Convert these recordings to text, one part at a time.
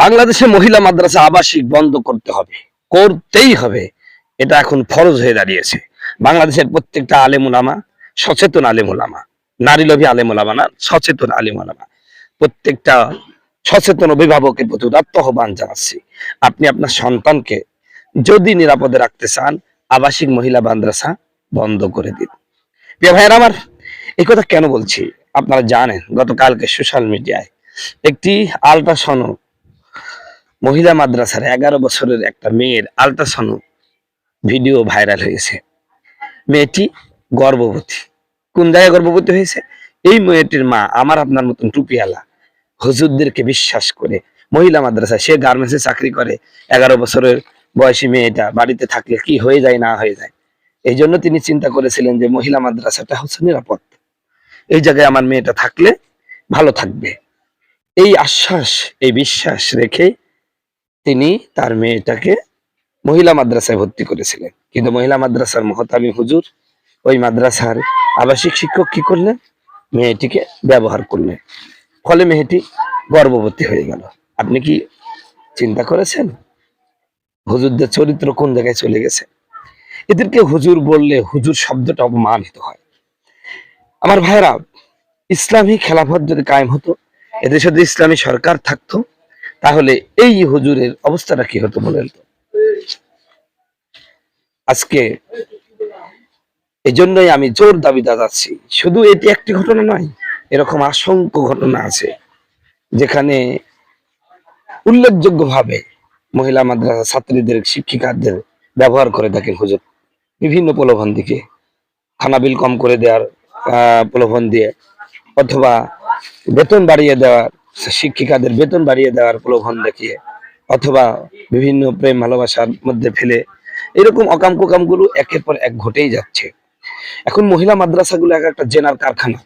বাংলাদেশে মহিলা মাদ্রাসা আবাসিক বন্ধ করতে হবে, করতেই হবে। এটা এখন ফরজ হয়ে দাঁড়িয়েছে। বাংলাদেশের প্রত্যেকটা আলেম উলামা, সচেতন আলেম উলামা, নারী লোভী আলেম উলামা না, সচেতন আলেম উলামা, প্রত্যেকটা সচেতন অভিভাবকের প্রতি উদাত্ত আহ্বান জানাচ্ছি। আপনি আপনার সন্তানকে যদি নিরাপদে রাখতে চান, আবাসিক মহিলা মাদ্রাসা বন্ধ করে দিন। প্রিয় ভাইয়েরা আমার, এই কথা কেন বলছি আপনারা জানেন। গতকালকে সোশ্যাল মিডিয়ায় একটি আল্ট্রাসাউন্ড মহিলা মাদ্রাসার 11 বছরের একটা মেয়ের আল্ট্রাসাউন্ড ভিডিও ভাইরাল হয়েছে। মেয়েটি গর্ভবতী। কোন জায়গায় গর্ভবতী হয়েছে? এই মেয়েটির মা আমার আপনার মতন টুপিওয়ালা হুজুরদেরকে বিশ্বাস করে মহিলা মাদ্রাসায়, সে গার্মেন্টসে চাকরি করে। 11 বছরের বয়সী মেয়েটা বাড়িতে থাকলে কি হয়ে যায় না হয়ে যায়, এই জন্য তিনি চিন্তা করেছিলেন যে মহিলা মাদ্রাসাটা হচ্ছে নিরাপদ, এই জায়গায় আমার মেয়েটা থাকলে ভালো থাকবে। এই আশ্বাস, এই বিশ্বাস রেখে তিনি তার মেয়েটাকে মহিলা মাদ্রাসায় ভর্তি করেছিলেন। কিন্তু মহিলা মাদ্রাসার মহতামি হুজুর, ওই মাদ্রাসার আবাসিক শিক্ষক কি করলেন? মেয়েটিকে ব্যবহার করলেন, ফলে মেয়েটি গর্ভবতী হয়ে গেল। আপনি কি চিন্তা করেছেন হুজুরদের চরিত্র কোন জায়গায় চলে গেছে? এদেরকে হুজুর বললে হুজুর শব্দটা অপমানিত হয়। আমার ভাইরা, ইসলামী খেলাফত যদি কায়েম হতো, এদের সাথে ইসলামী সরকার থাকতো, তাহলে এই হুজুরের অবস্থাটা কি হতো বলেন তো? আজকে এই জন্যই আমি জোর দাবি জানাচ্ছি, শুধু এটি একটি ঘটনা নয়, এরকম অসংখ্য ঘটনা আছে যেখানে উল্লেখযোগ্যভাবে মহিলা মাদ্রাসা ছাত্রীদের, শিক্ষিকাদের ব্যবহার করে থাকেন হুজুর। বিভিন্ন প্রলোভন দিকে, খানা বিল কম করে দেওয়ার প্রলোভন দিয়ে, অথবা বেতন বাড়িয়ে দেওয়ার, শিক্ষিকাদের বেতন বাড়িয়ে দেওয়ার প্রলোভন দেখিয়ে, অথবা বিভিন্ন প্রেম ভালোবাসার মধ্যে ফেলে, এরকম অকাম কুকাম গুলো একের পর এক ঘটেই যাচ্ছে। এখন মহিলা মাদ্রাসাগুলো এক একটা জেনার কারখানা,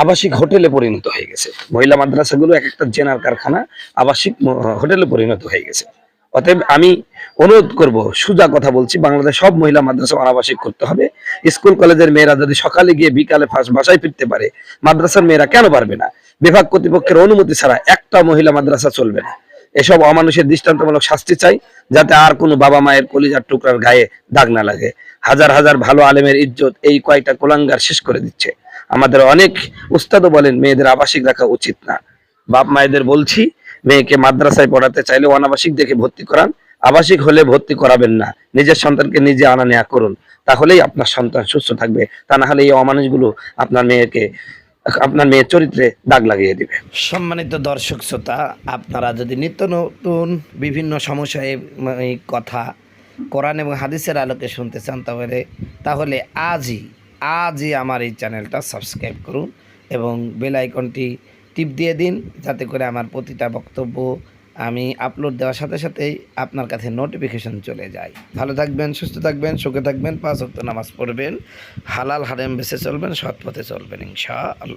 আবাসিক হোটেলে পরিণত হয়ে গেছে। মহিলা মাদ্রাসাগুলো এক একটা জেনার কারখানা, আবাসিক হোটেলে পরিণত হয়ে গেছে। অতএব আমি অনুরোধ করব, সোজা কথা বলছি, বাংলাদেশ সব মহিলা মাদ্রাসা অনাবাসিক করতে হবে। স্কুল কলেজের মেয়েরা যদি সকালে গিয়ে বিকালে ফার্স্ট বাসায় ফিরতে পারে, মাদ্রাসার মেয়েরা কেন পারবে না? বিভাগ কর্তৃপক্ষের অনুমতি ছাড়া একটা মহিলা মাদ্রাসা চলবে না। এসব অমানুষের দৃষ্টান্তমূলক শাস্তি চাই, যাতে আর কোনো বাবা মায়ের কলিজার টুকরার গায়ে দাগ না লাগে। হাজার হাজার ভালো আলেমের ইজ্জত এই কয়টা কুলাঙ্গার শেষ করে দিচ্ছে। আমাদের অনেক উস্তাদও বলেন মেয়েদের আবাসিক রাখা উচিত না। বাপ মায়েদের বলছি, মেয়েকে মাদ্রাসায় পড়াতে চাইলে অনাবাসিক দেখে ভর্তি করান, আবাসিক হলে ভর্তি করাবেন না। নিজের সন্তানকে নিজে আনা নেয়া করুন, তাহলেই আপনার সন্তান সুস্থ থাকবে। তা না হলে এই অমানুষগুলো আপনার মেয়ের চরিত্রে দাগ লাগিয়ে দিবে। সম্মানিত দর্শক শ্রোতা, আপনারা যদি নিত্য নতুন বিভিন্ন সমস্যায় এই কথা কোরআন এবং হাদিসের আলোকে শুনতে চান, তাহলে আজই আমার এই চ্যানেলটা সাবস্ক্রাইব করুন এবং বেল আইকনটি টিপ দিয়ে দিন, যাতে করে আমার প্রতিটা বক্তব্য আমি আপলোড দেওয়ার সাথে সাথেই আপনার কাছে নোটিফিকেশন চলে যায়। ভালো থাকবেন, সুস্থ থাকবেন, সুখে থাকবেন, 5 ওয়াক্ত নামাজ পড়বেন, হালাল হারাম বেঁচে চলবেন, সৎ পথে চলবেন ইনশাআল্লাহ।